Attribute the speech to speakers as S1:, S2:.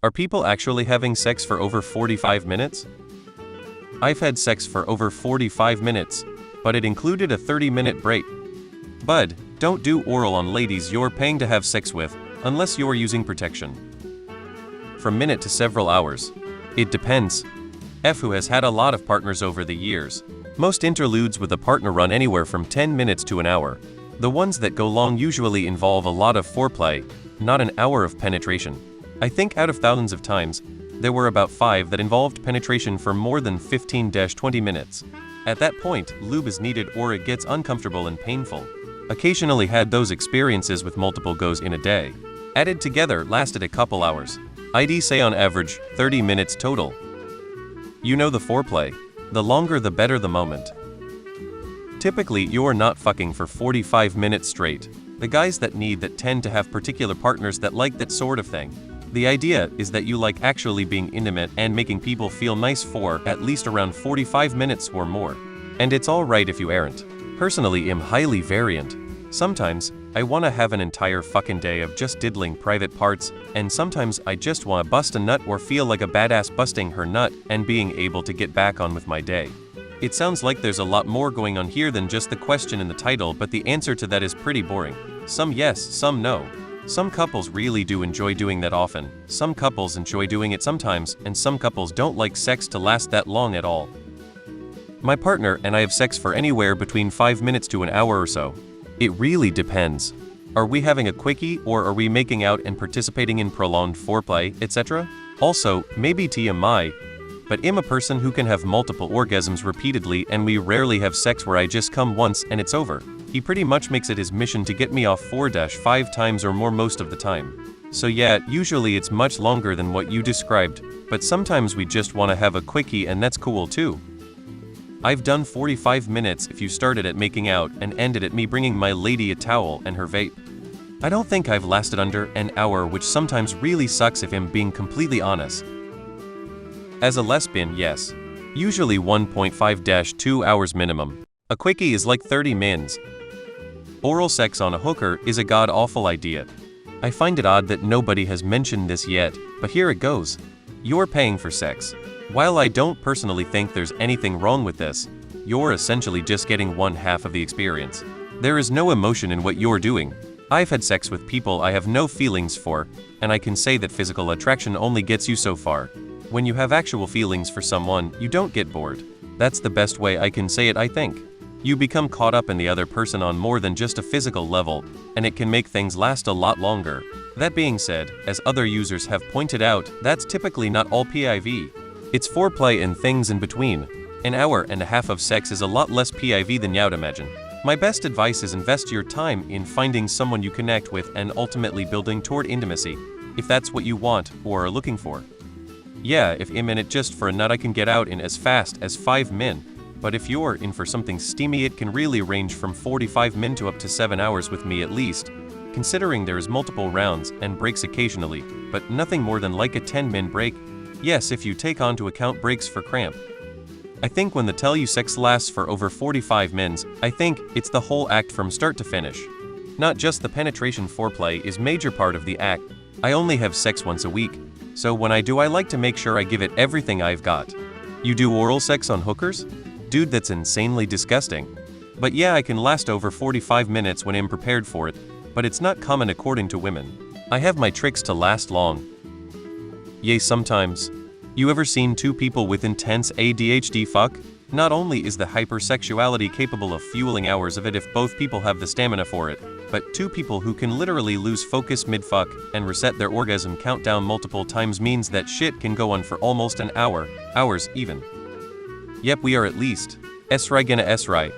S1: Are people actually having sex for over 45 minutes? I've had sex for over 45 minutes, but it included a 30-minute break. Bud, don't do oral on ladies you're paying to have sex with, unless you're using protection. From minute to several hours. It depends. F who has had a lot of partners over the years. Most interludes with a partner run anywhere from 10 minutes to an hour. The ones that go long usually involve a lot of foreplay, not an hour of penetration. I think out of thousands of times, there were about 5 that involved penetration for more than 15-20 minutes. At that point, lube is needed or it gets uncomfortable and painful. Occasionally had those experiences with multiple goes in a day. Added together lasted a couple hours. I'd say on average, 30 minutes total. You know the foreplay. The longer the better the moment. Typically, you're not fucking for 45 minutes straight. The guys that tend to have particular partners that like that sort of thing. The idea is that you like actually being intimate and making people feel nice for at least around 45 minutes or more. And it's alright if you aren't. Personally, I'm highly variant. Sometimes, I wanna have an entire fucking day of just diddling private parts, and sometimes I just wanna bust a nut or feel like a badass busting her nut and being able to get back on with my day. It sounds like there's a lot more going on here than just the question in the title, but the answer to that is pretty boring. Some yes, some no. Some couples really do enjoy doing that often, some couples enjoy doing it sometimes, and some couples don't like sex to last that long at all. My partner and I have sex for anywhere between 5 minutes to an hour or so. It really depends. Are we having a quickie or are we making out and participating in prolonged foreplay, etc.? Also, maybe TMI, but I'm a person who can have multiple orgasms repeatedly and we rarely have sex where I just come once and it's over. He pretty much makes it his mission to get me off 4-5 times or more most of the time. So yeah, usually it's much longer than what you described, but sometimes we just want to have a quickie and that's cool too. I've done 45 minutes if you started at making out and ended at me bringing my lady a towel and her vape. I don't think I've lasted under an hour, which sometimes really sucks if I'm being completely honest. As a lesbian, yes. Usually 1.5-2 hours minimum. A quickie is like 30 mins. Oral sex on a hooker is a god-awful idea. I find it odd that nobody has mentioned this yet, but here it goes. You're paying for sex. While I don't personally think there's anything wrong with this, you're essentially just getting one half of the experience. There is no emotion in what you're doing. I've had sex with people I have no feelings for, and I can say that physical attraction only gets you so far. When you have actual feelings for someone, you don't get bored. That's the best way I can say it, I think. You become caught up in the other person on more than just a physical level, and it can make things last a lot longer. That being said, as other users have pointed out, that's typically not all PIV. It's foreplay and things in between. An hour and a half of sex is a lot less PIV than you'd imagine. My best advice is invest your time in finding someone you connect with and ultimately building toward intimacy, if that's what you want or are looking for. Yeah, if I'm in it just for a nut I can get out in as fast as 5 min. But if you're in for something steamy it can really range from 45 min to up to 7 hours with me at least, considering there's multiple rounds and breaks occasionally, but nothing more than like a 10 min break. Yes, if you take onto account breaks for cramp. I think when the tell you sex lasts for over 45 mins, I think it's the whole act from start to finish. Not just the penetration. Foreplay is major part of the act. I only have sex once a week, so when I do I like to make sure I give it everything I've got. You do oral sex on hookers? Dude, that's insanely disgusting. But yeah, I can last over 45 minutes when I'm prepared for it, but it's not common according to women. I have my tricks to last long. Yay, sometimes. You ever seen two people with intense ADHD fuck? Not only is the hypersexuality capable of fueling hours of it if both people have the stamina for it, but two people who can literally lose focus mid-fuck and reset their orgasm countdown multiple times means that shit can go on for almost an hour, hours even. Yep, we are at least. Esrai gonna esrai.